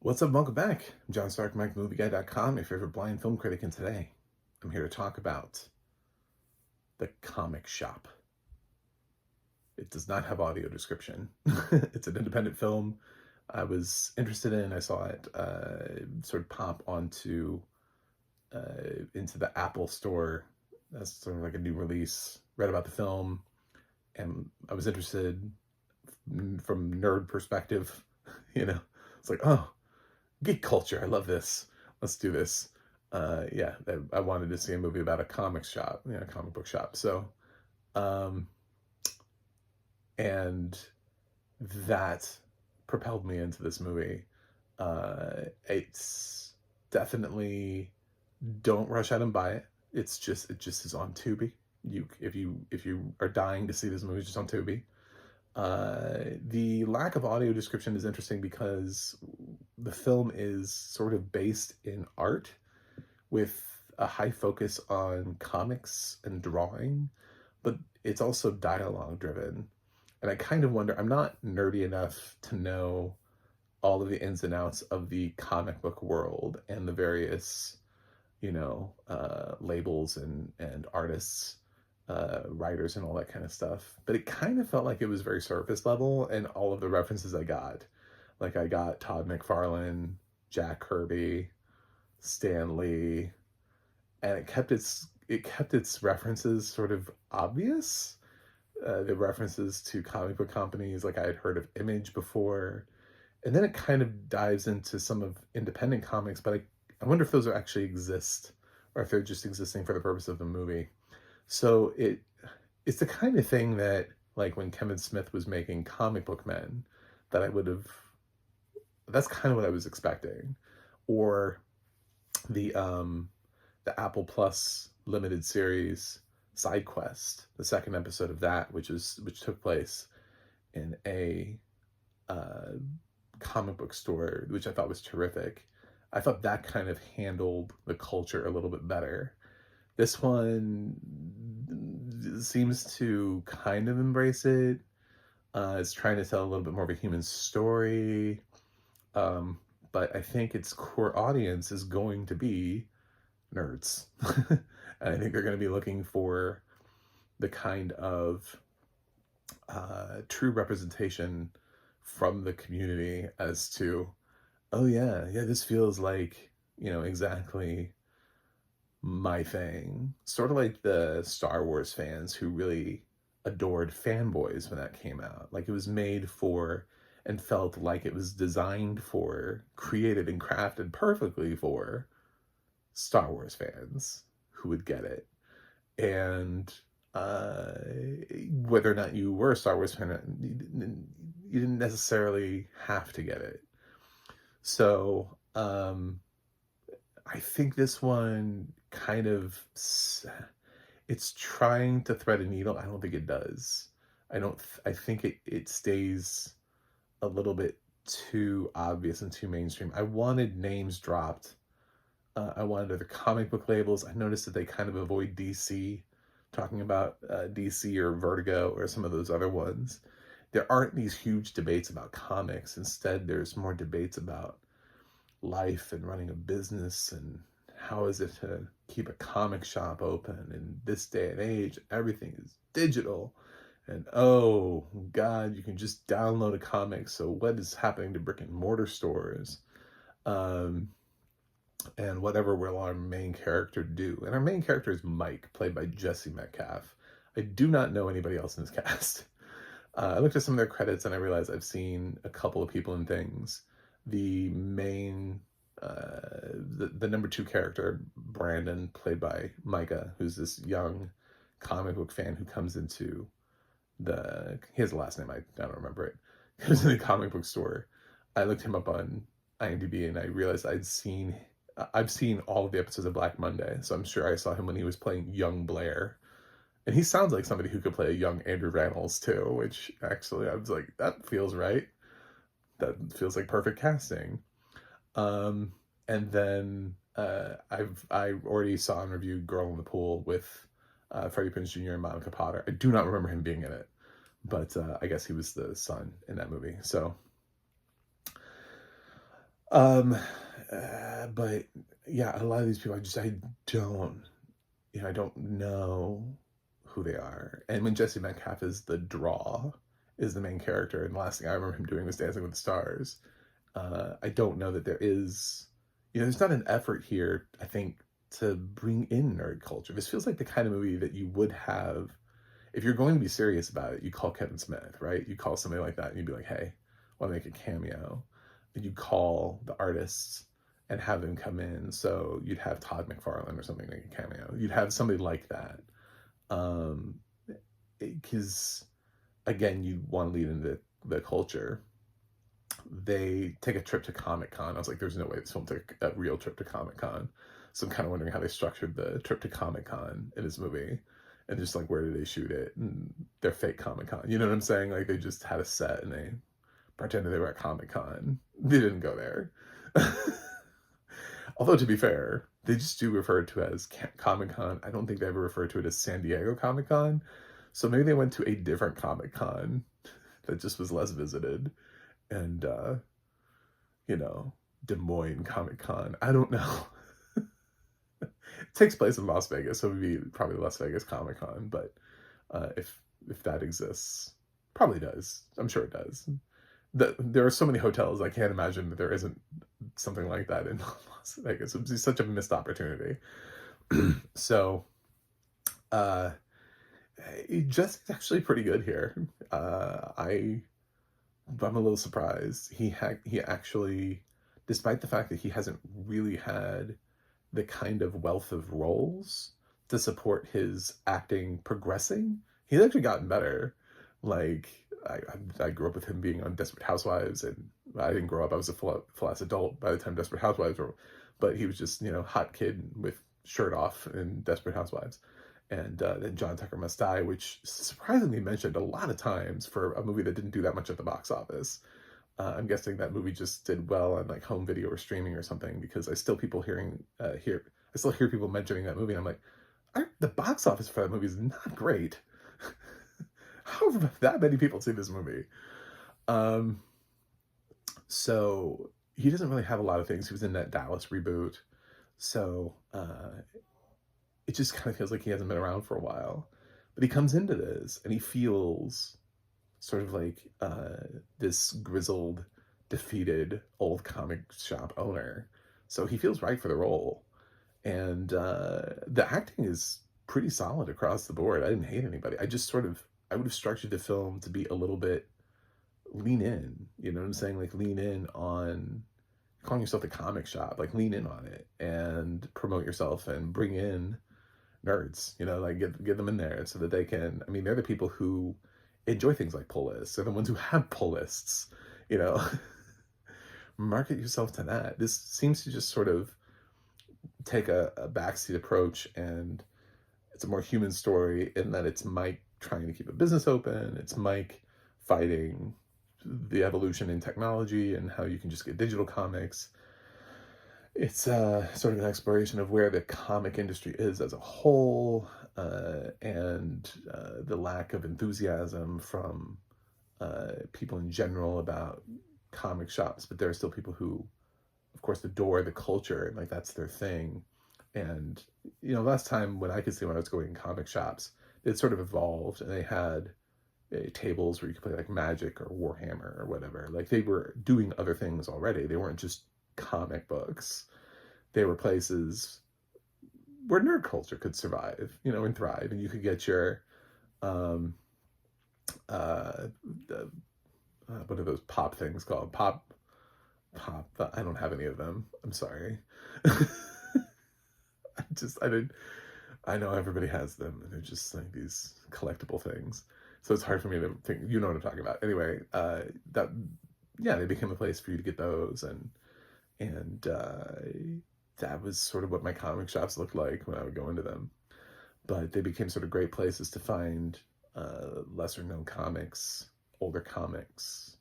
What's up? Welcome back. I'm John Stark, MikeMovieGuy.com, your favorite blind film critic, and today I'm here to talk about The Comic Shop. It does not have audio description. It's an independent film I was interested in. I saw it sort of pop onto into the Apple store as sort of like a new release. Read about the film, and I was interested from nerd perspective. It's like, oh, geek culture. I love this. Let's do this. Yeah, I wanted to see a movie about a comic shop, a comic book shop. So, um, and that propelled me into this movie. It's definitely, don't rush out and buy it. It just is on Tubi. If you are dying to see this movie, it's just on Tubi. The lack of audio description is interesting because the film is sort of based in art with a high focus on comics and drawing, but it's also dialogue driven. And I kind of wonder, I'm not nerdy enough to know all of the ins and outs of the comic book world and the various, labels and artists, writers and all that kind of stuff. But it kind of felt like it was very surface level, and all of the references I got, like I got Todd McFarlane, Jack Kirby, Stan Lee, and it kept its references sort of obvious. The references to comic book companies, like I had heard of Image before, and then it kind of dives into some of independent comics, but I wonder if those are actually exist or if they're just existing for the purpose of the movie. So it's the kind of thing that, like, when Kevin Smith was making Comic Book Men, that that's kind of what I was expecting. Or the Apple Plus limited series Side Quest, the second episode of that, which took place in a comic book store, which I thought was terrific. I thought that kind of handled the culture a little bit better. This one seems to kind of embrace it. It's trying to tell a little bit more of a human story. But I think its core audience is going to be nerds. And I think they're going to be looking for the kind of true representation from the community as to, oh yeah, this feels like, exactly my thing. Sort of like the Star Wars fans who really adored Fanboys when that came out. Like, it was made for and felt like it was designed for, created and crafted perfectly for Star Wars fans who would get it. And whether or not you were a Star Wars fan, you didn't necessarily have to get it. So I think this one kind of, it's trying to thread a needle. I don't think it does. I think it stays a little bit too obvious and too mainstream. I wanted names dropped. I wanted other comic book labels. I noticed that they kind of avoid DC, talking about DC or Vertigo or some of those other ones. There aren't these huge debates about comics. Instead, there's more debates about life and running a business and how is it to keep a comic shop open in this day and age. Everything is digital, and oh god, you can just download a comic. So what is happening to brick and mortar stores? And whatever will our main character do? And our main character is Mike, played by Jesse Metcalf. I do not know anybody else in this cast. I looked at some of their credits and I realized I've seen a couple of people in things. The main, the number two character, Brandon, played by Micah, who's this young comic book fan who comes into he has a last name, I don't remember it, comes in the comic book store. I looked him up on IMDb and I realized I've seen all of the episodes of Black Monday, so I'm sure I saw him when he was playing young Blair. And he sounds like somebody who could play a young Andrew Rannells too, which actually I was like, that feels right. That feels like perfect casting. And then I already saw and reviewed Girl in the Pool with Freddie Prinze Jr. and Monica Potter. I do not remember him being in it, but I guess he was the son in that movie. So Um, but yeah, a lot of these people, I don't, I don't know who they are. And when Jesse Metcalf is the draw, is the main character, and the last thing I remember him doing was Dancing with the Stars. I don't know that there is, there's not an effort here, I think, to bring in nerd culture. This feels like the kind of movie that you would have, if you're going to be serious about it, you call Kevin Smith, right? You call somebody like that and you'd be like, hey, want to make a cameo. And you call the artists and have them come in. So you'd have Todd McFarlane or something make a cameo. You'd have somebody like that. Because, again, you want to lead into the culture. They take a trip to Comic-Con. I was like, there's no way this film took a real trip to Comic-Con. So I'm kind of wondering how they structured the trip to Comic-Con in this movie. And just like, where did they shoot it? And they're fake Comic-Con. You know what I'm saying? Like, they just had a set and they pretended they were at Comic-Con. They didn't go there. Although, to be fair, they just do refer to it as Comic-Con. I don't think they ever refer to it as San Diego Comic-Con. So maybe they went to a different Comic-Con that just was less visited. And, Des Moines Comic-Con. I don't know. It takes place in Las Vegas, so it would be probably Las Vegas Comic-Con. But if that exists, probably does. I'm sure it does. There are so many hotels, I can't imagine that there isn't something like that in Las Vegas. It would be such a missed opportunity. So, Jesse's actually pretty good here. I'm a little surprised. He actually, despite the fact that he hasn't really had the kind of wealth of roles to support his acting progressing, he's actually gotten better. Like, I grew up with him being on Desperate Housewives, and I didn't grow up. I was a full-ass adult by the time Desperate Housewives were, but he was just, hot kid with shirt off in Desperate Housewives. And then John Tucker Must Die, which surprisingly mentioned a lot of times for a movie that didn't do that much at the box office. I'm guessing that movie just did well on like home video or streaming or something, because I still hear people mentioning that movie, and I'm like, the box office for that movie is not great. How have that many people seen this movie? So he doesn't really have a lot of things. He was in that Dallas reboot. So it just kind of feels like he hasn't been around for a while. But he comes into this and he feels sort of like this grizzled, defeated old comic shop owner. So he feels right for the role. And the acting is pretty solid across the board. I didn't hate anybody. I would have structured the film to be a little bit lean in, you know what I'm saying? Like, lean in on calling yourself the comic shop, like lean in on it and promote yourself and bring in nerds, like get them in there so that they can, they're the people who enjoy things like pull lists. They're the ones who have pull lists, market yourself to that. This seems to just sort of take a backseat approach, and it's a more human story in that it's Mike trying to keep a business open. It's Mike fighting the evolution in technology and how you can just get digital comics. It's sort of an exploration of where the comic industry is as a whole, and the lack of enthusiasm from people in general about comic shops. But there are still people who, of course, adore the culture, and like that's their thing. And last time when I could see when I was going in comic shops, it sort of evolved, and they had tables where you could play like Magic or Warhammer or whatever. Like, they were doing other things already. They weren't just comic books. They were places where nerd culture could survive, and thrive. And you could get your what are those pop things called? Pop. I don't have any of them. I'm sorry. I know everybody has them, and they're just like these collectible things. So it's hard for me to think, what I'm talking about. Anyway, they became a place for you to get those, and that was sort of what my comic shops looked like when I would go into them. But they became sort of great places to find lesser known comics, older comics,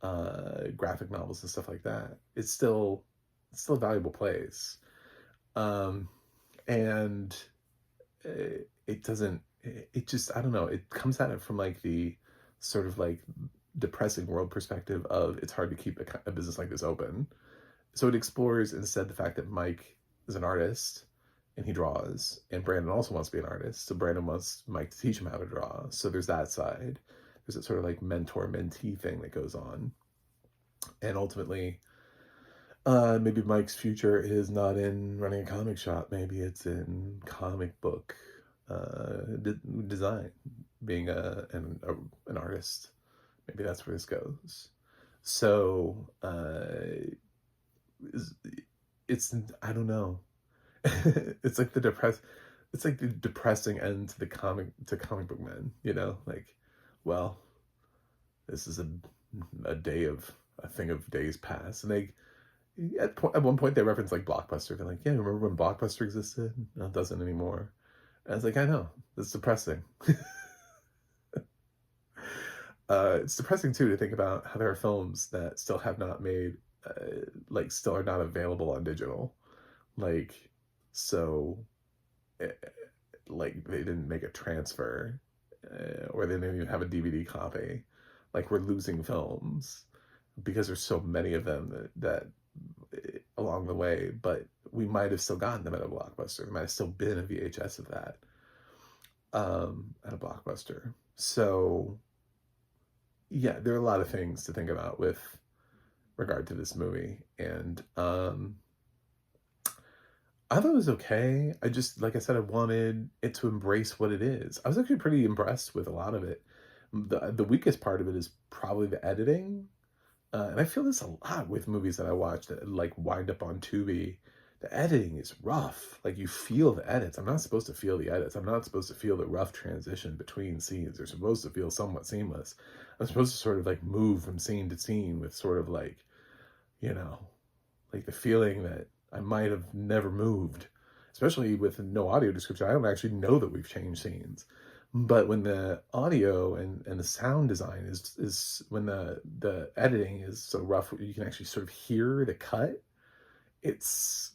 graphic novels and stuff like that. It's still a valuable place. And it doesn't, it just, I don't know, it comes at it from like the sort of like depressing world perspective of it's hard to keep a business like this open. So it explores instead the fact that Mike is an artist and he draws, and Brandon also wants to be an artist. So Brandon wants Mike to teach him how to draw. So there's that side. There's that sort of like mentor-mentee thing that goes on. And ultimately, maybe Mike's future is not in running a comic shop. Maybe it's in comic book design, being an artist. Maybe that's where this goes. So it's I don't know. it's like the depress. It's like the depressing end to the comic book men. You know, like, well, this is a day of a thing of days past, and they at one point they reference like Blockbuster. They're like, yeah, remember when Blockbuster existed? No, it doesn't anymore. And I was like, I know, it's depressing. It's depressing too to think about how there are films that still have not made, like, still are not available on digital. Like, so, eh, like, they didn't make a transfer, or they didn't even have a DVD copy. Like, we're losing films because there's so many of them that along the way, but we might have still gotten them at a Blockbuster. There might have still been a VHS of that at a Blockbuster. So, yeah, there are a lot of things to think about with regard to this movie. And I thought it was okay. I just, like I said, I wanted it to embrace what it is. I was actually pretty impressed with a lot of it. The weakest part of it is probably the editing. And I feel this a lot with movies that I watch that like wind up on Tubi. The editing is rough. Like, you feel the edits. I'm not supposed to feel the edits. I'm not supposed to feel the rough transition between scenes. They're supposed to feel somewhat seamless. I'm supposed to sort of like move from scene to scene with sort of like, you know, like the feeling that I might have never moved, especially with no audio description. I don't actually know that we've changed scenes. But when the audio and the sound design is when the editing is so rough, you can actually sort of hear the cut. It's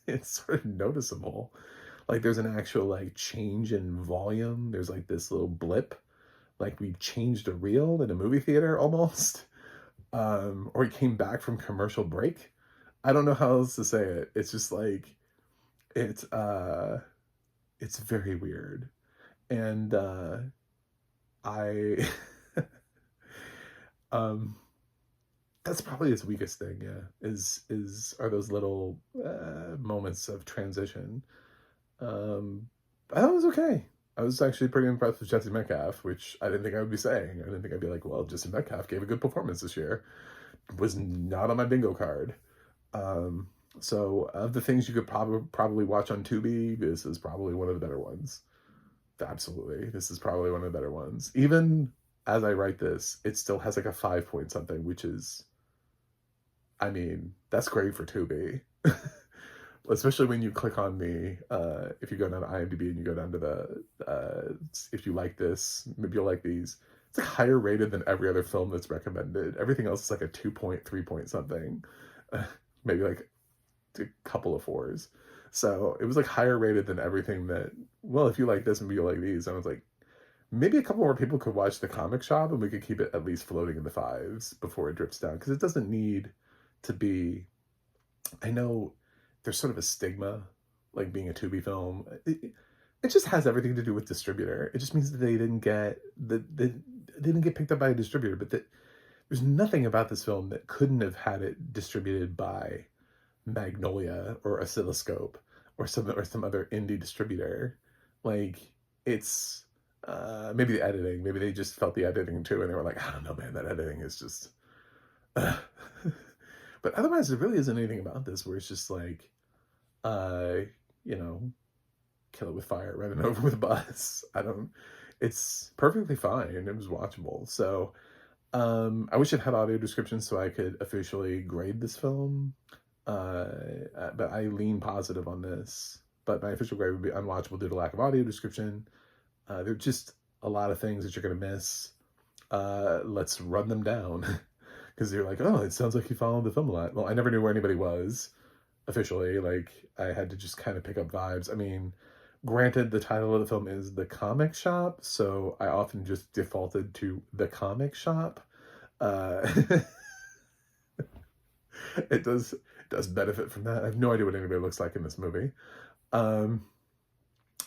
it's sort of noticeable. Like, there's an actual like change in volume. There's like this little blip, like we changed a reel in a movie theater almost. Or we came back from commercial break. I don't know how else to say it. It's just like it's it's very weird. And I um that's probably its weakest thing, yeah, are those little moments of transition. I thought it was okay. I was actually pretty impressed with Jesse Metcalf, which I didn't think I would be saying. I didn't think I'd be like, well, Jesse Metcalf gave a good performance this year. Was not on my bingo card. So of the things you could probably watch on Tubi, this is probably one of the better ones. Absolutely, this is probably one of the better ones. Even as I write this, it still has like a 5 point something, which is, I mean, that's great for Tubi. Especially when you click on if you go down to IMDb and you go down to if you like this, maybe you'll like these. It's like higher rated than every other film that's recommended. Everything else is like a 2 point, 3 point something. Maybe like a couple of 4s. So it was like higher rated than everything that, well, if you like this, maybe you'll like these. And I was like, maybe a couple more people could watch The Comic Shop and we could keep it at least floating in the 5s before it drips down. Because it doesn't need to be, I know there's sort of a stigma, like being a Tubi film. It just has everything to do with distributor. It just means that they didn't get picked up by a distributor, but there's nothing about this film that couldn't have had it distributed by Magnolia or Oscilloscope or some other indie distributor. Like, it's maybe the editing, maybe they just felt the editing too, and they were like, I don't know, man, that editing is just. But otherwise, there really isn't anything about this where it's just like, you know, kill it with fire, run it over with a bus. It's perfectly fine. It was watchable. So, I wish it had audio description so I could officially grade this film. But I lean positive on this. But my official grade would be unwatchable due to lack of audio description. There are just a lot of things that you're going to miss. Let's run them down. Because you're like, oh, it sounds like you followed the film a lot. Well, I never knew where anybody was officially. Like, I had to just kind of pick up vibes. I mean, granted, the title of the film is The Comic Shop, so I often just defaulted to The Comic Shop. It does benefit from that. I have no idea what anybody looks like in this movie. Um,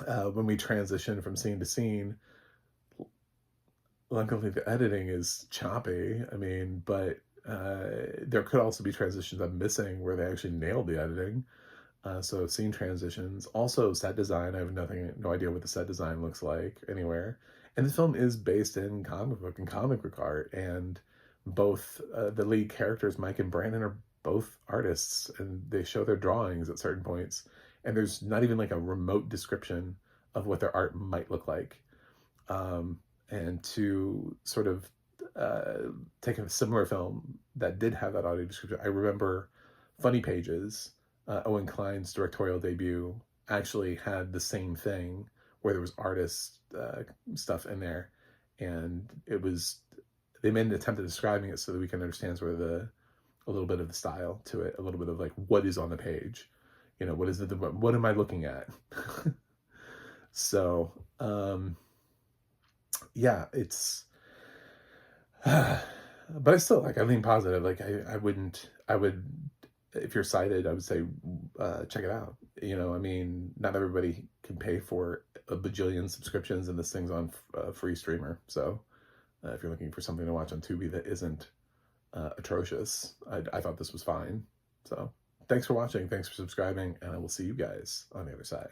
when we transition from scene to scene, luckily the editing is choppy. I mean, but there could also be transitions I'm missing where they actually nailed the editing. So scene transitions, also set design. I have no idea what the set design looks like anywhere. And the film is based in comic book art, and both the lead characters, Mike and Brandon, are both artists, and they show their drawings at certain points. And there's not even like a remote description of what their art might look like. Um, and to sort of take a similar film that did have that audio description, I remember Funny Pages, Owen Klein's directorial debut, actually had the same thing where there was artist stuff in there, and they made an attempt at describing it so that we can understand sort of a little bit of the style to it, a little bit of like what is on the page, what am I looking at? So yeah, it's but I still I lean positive. Like I would, if you're sighted, I would say check it out. I mean, not everybody can pay for a bajillion subscriptions, and this thing's on a free streamer. So if you're looking for something to watch on Tubi that isn't atrocious, I thought this was fine. So thanks for watching, thanks for subscribing, and I will see you guys on the other side.